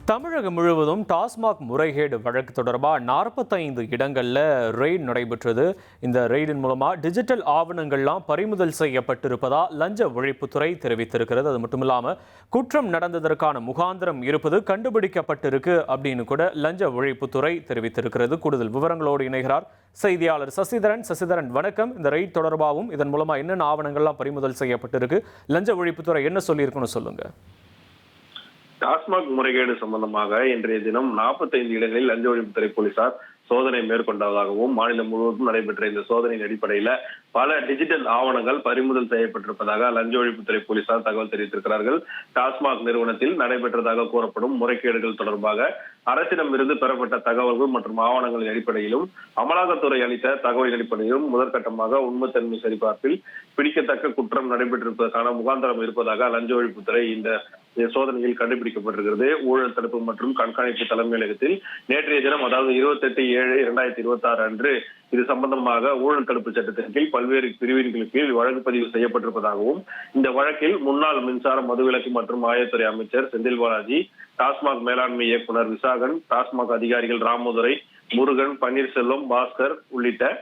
தமிழகம் முழுவதும் டாஸ்மாக் முறைகேடு வழக்கு தொடர்பாக 45 இடங்களில் ரெய்டு நடைபெற்றது. இந்த ரெய்டின் மூலமாக டிஜிட்டல் ஆவணங்கள்லாம் பறிமுதல் செய்யப்பட்டிருப்பதா லஞ்ச ஒழிப்புத்துறை தெரிவித்திருக்கிறது. அது மட்டும் இல்லாமல் குற்றம் நடந்ததற்கான முகாந்திரம் இருப்பது கண்டுபிடிக்கப்பட்டிருக்கு அப்படின்னு கூட லஞ்ச ஒழிப்புத்துறை தெரிவித்திருக்கிறது. கூடுதல் விவரங்களோடு இணைகிறார் செய்தியாளர் சசிதரன். சசிதரன், வணக்கம். இந்த ரெய்ட் தொடர்பாகவும் இதன் மூலமாக என்னென்ன ஆவணங்கள்லாம் பறிமுதல் செய்யப்பட்டிருக்கு, லஞ்ச ஒழிப்புத்துறை என்ன சொல்லியிருக்குன்னு சொல்லுங்க. டாஸ்மாக் முறைகேடு சம்பந்தமாக இன்றைய தினம் 45 இடங்களில் லஞ்ச ஒழிப்புத்துறை போலீசார் சோதனை மேற்கொண்டதாகவும், மாநிலம் முழுவதும் நடைபெற்ற இந்த சோதனையின் அடிப்படையில பல டிஜிட்டல் ஆவணங்கள் பறிமுதல் செய்யப்பட்டிருப்பதாக லஞ்ச ஒழிப்புத்துறை போலீசார் தகவல் தெரிவித்திருக்கிறார்கள். டாஸ்மாக் நிறுவனத்தில் நடைபெற்றதாக கூறப்படும் முறைகேடுகள் தொடர்பாக அரசிடமிருந்து பெறப்பட்ட தகவல்கள் மற்றும் ஆவணங்களின் அடிப்படையிலும் அமலாக்கத்துறை அளித்த தகவலின் அடிப்படையிலும் முதற்கட்டமாக உண்மைத்தன்மை சரிபார்ப்பில் பிடிக்கத்தக்க குற்றம் நடைபெற்றிருப்பதற்கான முகாந்திரம் இருப்பதாக லஞ்ச ஒழிப்புத்துறை இந்த சோதனையில் கண்டுபிடிக்கப்பட்டிருக்கிறது. ஊழல் தடுப்பு மற்றும் கண்காணிப்பு தலைமையகத்தில் நேற்றைய தினம், அதாவது 28/7/2026 அன்று இது சம்பந்தமாக ஊழல் தடுப்பு சட்டத்தின் கீழ் பல்வேறு பிரிவின்களின் கீழ் வழக்கு பதிவு செய்யப்பட்டிருப்பதாகவும், இந்த வழக்கில் முன்னாள் மின்சார மதுவிலக்கு மற்றும் ஆயத்துறை அமைச்சர் செந்தில் பாலாஜி, டாஸ்மாக் மேலாண்மை இயக்குனர் விசாகன், டாஸ்மாக் அதிகாரிகள் ராமதுரை, முருகன், பன்னீர்செல்வம், பாஸ்கர் உள்ளிட்ட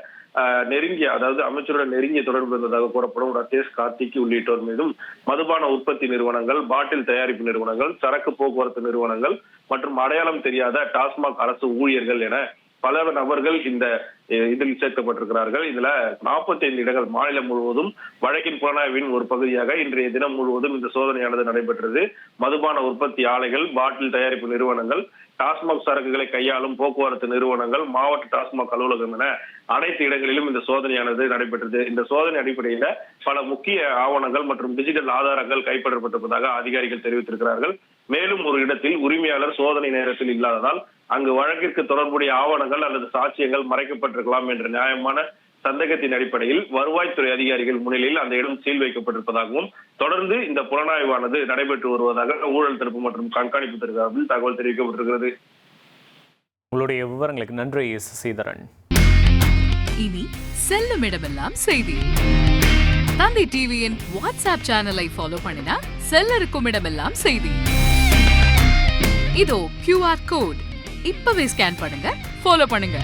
நெருங்கிய, அதாவது அமைச்சருடன் நெருங்கிய தொடர்பு இருந்ததாக கூறப்படும் ரத்தேஷ், கார்த்திக் உள்ளிட்டோர் மீதும் மதுபான உற்பத்தி நிறுவனங்கள், பாட்டில் தயாரிப்பு நிறுவனங்கள், சரக்கு போக்குவரத்து நிறுவனங்கள் மற்றும் அடையாளம் தெரியாத டாஸ்மாக் அரசு ஊழியர்கள் என பல நபர்கள் இந்த இதில் சேர்க்கப்பட்டிருக்கிறார்கள். இதுல 45 இடங்கள் மாநிலம் முழுவதும் வழக்கின் புலனாய்வின் ஒரு பகுதியாக இன்றைய தினம் முழுவதும் இந்த சோதனையானது நடைபெற்றது. மதுபான உற்பத்தி ஆலைகள், பாட்டில் தயாரிப்பு நிறுவனங்கள், டாஸ்மாக் சரக்குகளை கையாளும் போக்குவரத்து நிறுவனங்கள், மாவட்ட டாஸ்மாக் அலுவலகம் என அனைத்து இடங்களிலும் இந்த சோதனையானது நடைபெற்றது. இந்த சோதனை அடிப்படையில பல முக்கிய ஆவணங்கள் மற்றும் டிஜிட்டல் ஆதாரங்கள் கைப்பற்றப்பட்டிருப்பதாக அதிகாரிகள் தெரிவித்திருக்கிறார்கள். மேலும் ஒரு இடத்தில் உரிமையாளர் சோதனை நேரத்தில் இல்லாததால் அங்கு வழக்கிற்கு தொடர்புடைய ஆவணங்கள் அல்லது சாட்சியங்கள் மறைக்கப்பட்டிருக்கலாம் என்ற நியாயமான சந்தேகத்தின் அடிப்படையில் வருவாய்த்துறை அதிகாரிகள் முன்னிலையில் அந்த இடம் சீல் வைக்கப்பட்டிருப்பதாகவும், தொடர்ந்து இந்த புலனாய்வானது நடைபெற்று வருவதாக ஊழல் தடுப்பு மற்றும் கண்காணிப்பு துறை தகவல் தெரிவிக்கப்பட்டிருக்கிறது. உங்களுடைய விவரங்களுக்கு நன்றி சசிதரன். இனி செல்லும் இடமெல்லாம் செய்தி. தந்தி டிவியின் வாட்ஸ்அப் சேனலை ஃபாலோ பண்ணினா செல்ல இருக்கும் இடமெல்லாம் செய்தி. இதோ QR கோட் இப்பவே ஸ்கேன் பண்ணுங்க, ஃபாலோ பண்ணுங்க.